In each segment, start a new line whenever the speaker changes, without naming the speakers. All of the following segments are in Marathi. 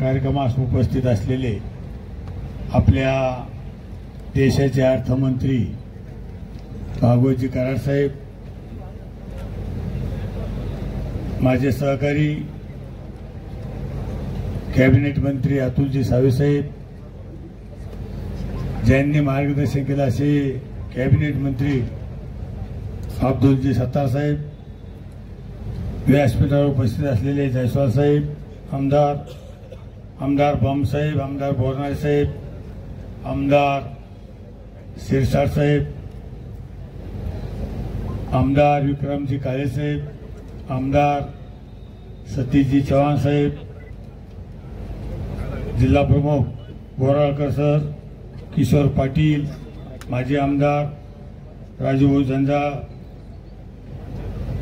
कार्यक्रमास उपस्थित असलेले आपल्या देशाचे अर्थमंत्री भागवतजी कराड साहेब, माझे सहकारी कॅबिनेट मंत्री अतुलजी सावे साहेब, ज्यांनी मार्गदर्शन केलं असे कॅबिनेट मंत्री अब्दुलजी सत्तार साहेब, व्यासपीठावर उपस्थित असलेले जयस्वाल साहेब, आमदार बम साहेब, आमदार बोरनारे साहेब, आमदार शिरसाट साहेब, आमदार विक्रमजी काळे साहेब, आमदार सतीशजी चव्हाण साहेब, जिल्हा प्रमुख बोराळकर सर, किशोर पाटील, माजी आमदार राजूभाऊ झंझा,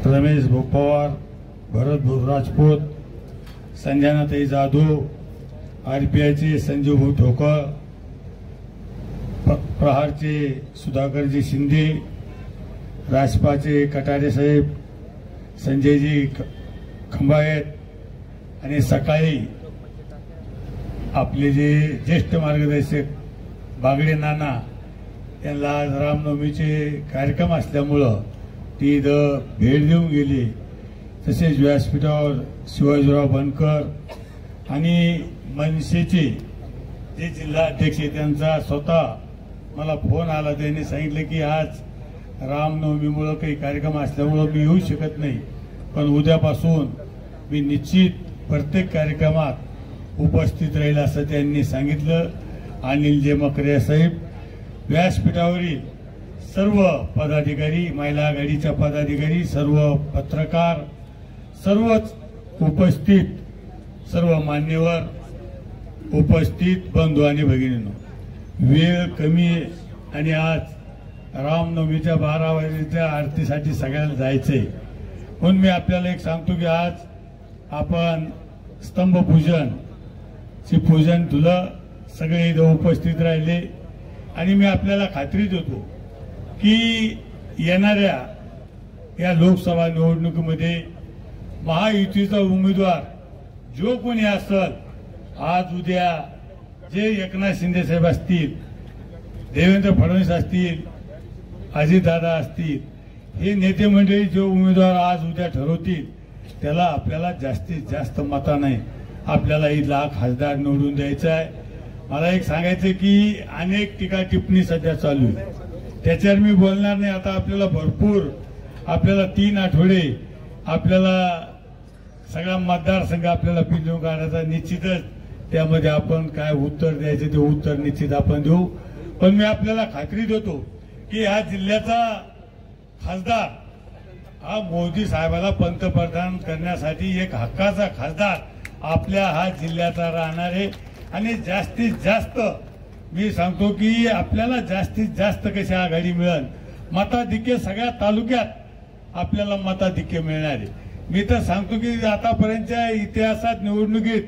रमेश भाऊ पवार, भरत भाऊ राजपूत, संजनाताई जाधव, आरपीआयचे संजीव भाऊ ठोकर, प्रहारचे सुधाकरजी शिंदे, राजपाचे कटारे साहेब, संजयजी खंबायत आणि सकाळी आपले जे ज्येष्ठ मार्गदर्शक बागडे नाना यांना आज रामनवमीचे कार्यक्रम असल्यामुळं ती इथं भेट देऊन गेली. तसेच व्यासपीठावर शिवाजीराव बनकर आणि मनसेचे जे जिल्हाध्यक्ष त्यांचा स्वतः मला फोन आला. त्यांनी सांगितलं की आज रामनवमीमुळं काही कार्यक्रम असल्यामुळं मी येऊ शकत नाही, पण उद्यापासून मी निश्चित प्रत्येक कार्यक्रमात उपस्थित राहील असं त्यांनी सांगितलं. अनिल जे मकरे साहेब, व्यासपीठावरील सर्व पदाधिकारी, महिला आघाडीच्या पदाधिकारी, सर्व पत्रकार, सर्वच उपस्थित, सर्व मान्यवर उपस्थित बंधू आणि भगिनींनो, वेळ कमी आणि आज रामनवमीच्या 12 वाजेच्या आरतीसाठी सगळ्यांना जायचंय. म्हणून मी आपल्याला एक सांगतो की आज आपण स्तंभपूजनचे पूजन तुला सगळे इथं उपस्थित राहिले आणि मी आपल्याला खात्री देतो की येणाऱ्या या लोकसभा निवडणुकीमध्ये महायुतीचा उमेदवार जो कोणी असेल, आज उद्या जे एकनाथ शिंदे साहेब असतील, देवेंद्र फडणवीस असतील, अजितदादा असतील, हे नेते मंडळी जो उमेदवार आज उद्या ठरवतील त्याला आपल्याला जास्तीत जास्त मताने आपल्याला इथला खासदार निवडून द्यायचा आहे. मला एक सांगायचं की अनेक टीका टिप्पणी सध्या चालू आहे, त्याच्यावर मी बोलणार नाही. आता आपल्याला भरपूर, आपल्याला 3 आठवडे आपल्याला सगळा मतदारसंघ आपल्याला पिंजून काढायचा. निश्चितच त्यामध्ये आपण काय उत्तर द्यायचे ते उत्तर निश्चित आपण देऊ. पण मी आपल्याला खात्री देतो की या जिल्ह्याचा खासदार हा मोदी साहेबाला पंतप्रधान करण्यासाठी एक हक्काचा खासदार आपल्या हा जिल्ह्याचा राहणार आहे. आणि जास्तीत जास्त मी सांगतो की आपल्याला जास्तीत जास्त कशी आघाडी मिळेल, मताधिक्य सगळ्या तालुक्यात आपल्याला मताधिक्य मिळणार आहे. मी तर सांगतो की आतापर्यंतच्या इतिहासात निवडणुकीत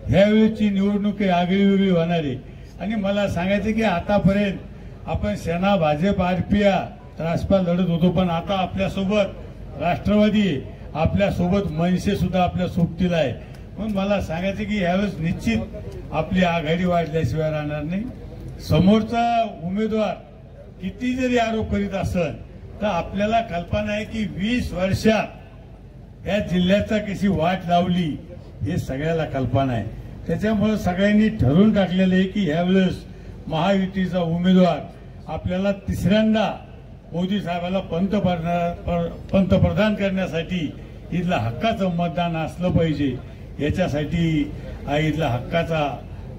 ह्यावेळीची निवडणूक आगळी वेगळी होणार आहे. आणि मला सांगायचं की आतापर्यंत आपण सेना, भाजप, आरपीआ, रासपा लढत होतो, पण आता आपल्यासोबत राष्ट्रवादी, आपल्यासोबत मनसे सुद्धा आपल्या सोबतीला आहे. म्हणून मला सांगायचं की यावेळेस निश्चित आपली आघाडी वाढल्याशिवाय राहणार नाही. समोरचा उमेदवार किती जरी आरोप करीत असेल तर आपल्याला कल्पना आहे की 20 वर्षात या जिल्ह्याचा कशी वाट लावली हे सगळ्याला कल्पना आहे. त्याच्यामुळे सगळ्यांनी ठरवून टाकलेलं आहे की यावेळेस महायुतीचा उमेदवार आपल्याला तिसऱ्यांदा मोदी साहेबाला पंतप्रधान करण्यासाठी इथला हक्काचं मतदान असलं पाहिजे. याच्यासाठी इथला हक्काचा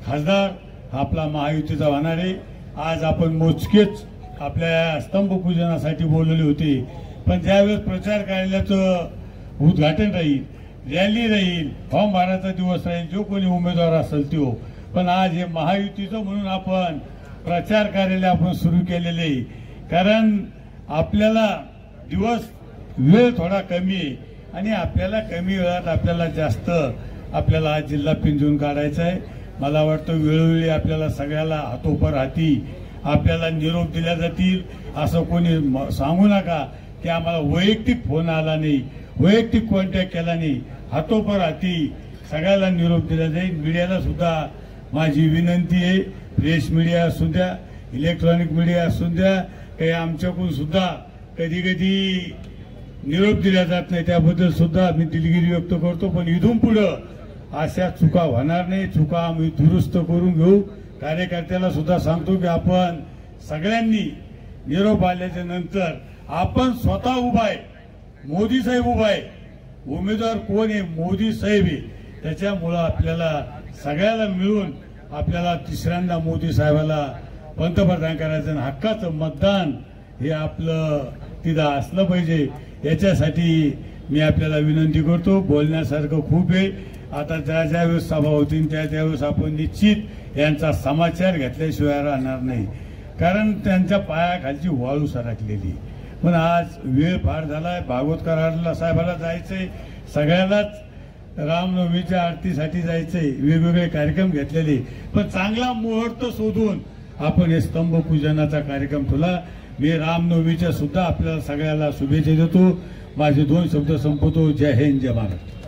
खासदार आपला महायुतीचा होणार आहे. आज आपण मोजकेच आपल्या स्तंभपूजनासाठी बोलवले होते, पण ज्यावेळेस प्रचार कार्यालयाचं उद्घाटन राहील, रॅली राहील, फॉर्म भरायचा दिवस राहील, जो कोणी उमेदवार असेल तो, पण आज हे महायुतीचं म्हणून आपण प्रचार कार्यालय आपण सुरू केलेले आहे. कारण आपल्याला वेळ थोडा कमी आहे आणि आपल्याला कमी वेळात आपल्याला जास्त आपल्याला हा जिल्हा पिंजून काढायचा आहे. मला वाटतं वेळोवेळी आपल्याला सगळ्याला हातोपर हाती आपल्याला निरोप दिल्या जातील. असं कोणी सांगू नका की आम्हाला वैयक्तिक फोन आला नाही, वैयक्तिक कॉन्टॅक्ट केला नाही. हातोपर हाती सगळ्याला निरोप दिला जाईल. मीडियाला सुद्धा माझी विनंती आहे, प्रेस मीडिया असू द्या, इलेक्ट्रॉनिक मीडिया असू द्या, काही आमच्याकडून सुद्धा कधी कधी निरोप दिला जात नाही, त्याबद्दल सुद्धा मी दिलगिरी व्यक्त करतो. पण इथून पुढं अशा चुका होणार नाही. चुका आम्ही दुरुस्त करून घेऊ. कार्यकर्त्याला सुद्धा सांगतो की आपण सगळ्यांनी निरोप आल्याच्या नंतर आपण स्वतः उभा आहे, मोदी साहेब उभा आहे, उमेदवार कोण आहे, मोदी साहेब आहे. त्याच्यामुळं आपल्याला सगळ्याला मिळून आपल्याला तिसऱ्यांदा मोदी साहेबाला पंतप्रधान करायचं आणि हक्काचं मतदान हे आपलं तिथं असलं पाहिजे. याच्यासाठी मी आपल्याला विनंती करतो. बोलण्यासारखं खूप आहे. आता ज्या वेळेस सभा होतील त्यावेळेस आपण निश्चित यांचा समाचार घेतल्याशिवाय राहणार नाही, कारण त्यांच्या पायाखालची वाळू सरकलेली. पण आज वेळ फार झालाय. भागवत साहेबाला जायचंय, सगळ्यालाच रामनवमीच्या आरतीसाठी जायचंय, वेगवेगळे कार्यक्रम घेतलेले. पण चांगला मुहूर्त शोधून आपण हे स्तंभ पूजनाचा कार्यक्रम ठेवला. मी रामनवमीच्या सुद्धा आपल्याला सगळ्याला शुभेच्छा देतो. माझे 2 शब्द संपवतो. जय हिंद, जय महाराष्ट्र.